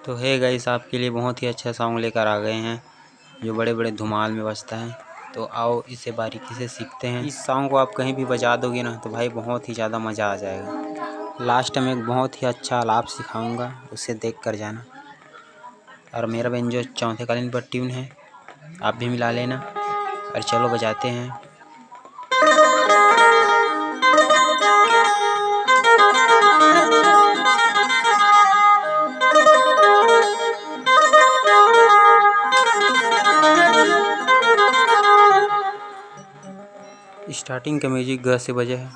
तो है गाइस, आपके लिए बहुत ही अच्छा सॉन्ग लेकर आ गए हैं जो बड़े बड़े धमाल में बजता है। तो आओ इसे बारीकी से सीखते हैं। इस सॉन्ग को आप कहीं भी बजा दोगे ना तो भाई बहुत ही ज़्यादा मज़ा आ जाएगा। लास्ट में एक बहुत ही अच्छा आलाप सिखाऊंगा, उसे देख कर जाना। और मेरा बेंजो चौथे कालीन पर ट्यून है, आप भी मिला लेना। और चलो बजाते हैं। स्टार्टिंग का म्यूजिक ग से बजे है।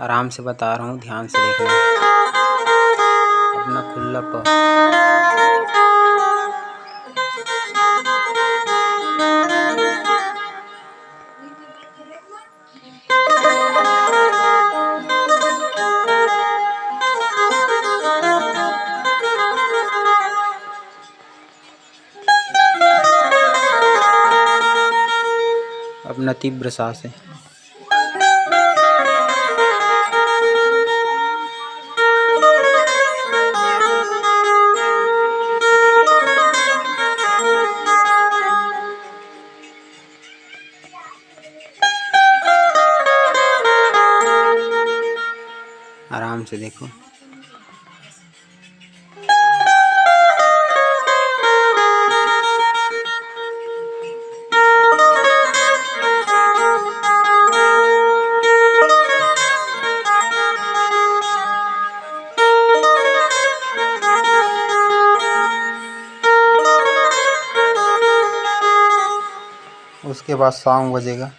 आराम से बता रहा हूँ, ध्यान से देखना। अपना खुला प अपना तीव्र सांस है। आराम से देखो। उसके बाद सॉन्ग बजेगा।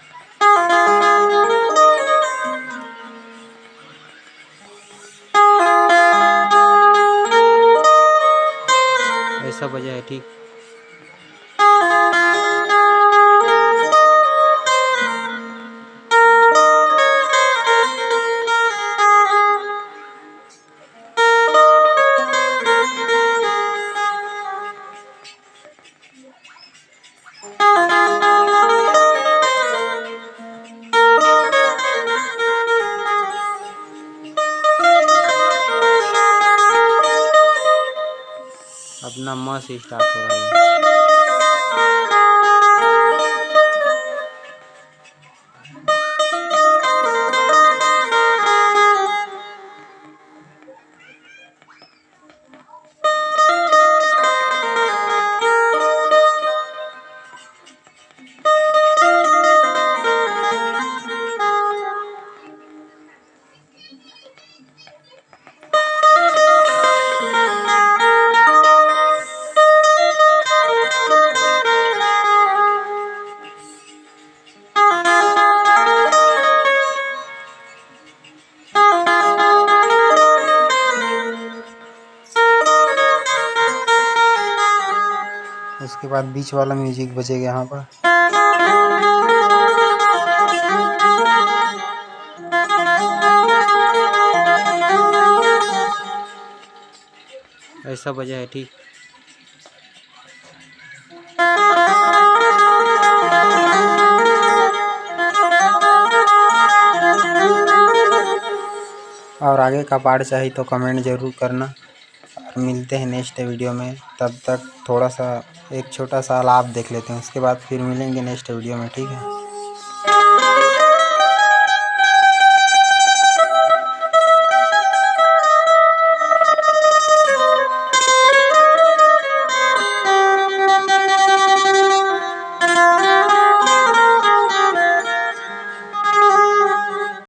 ऐसा बजा है, ठीक। अपना म से स्टार्ट हो रहा है। उसके बाद बीच वाला म्यूजिक बजेगा यहाँ पर। ऐसा बजा है, ठीक। और आगे का पार्ट चाहिए तो कमेंट ज़रूर करना। और मिलते हैं नेक्स्ट वीडियो में। तब तक थोड़ा सा एक छोटा सा आलाप देख लेते हैं, उसके बाद फिर मिलेंगे नेक्स्ट वीडियो में, ठीक है।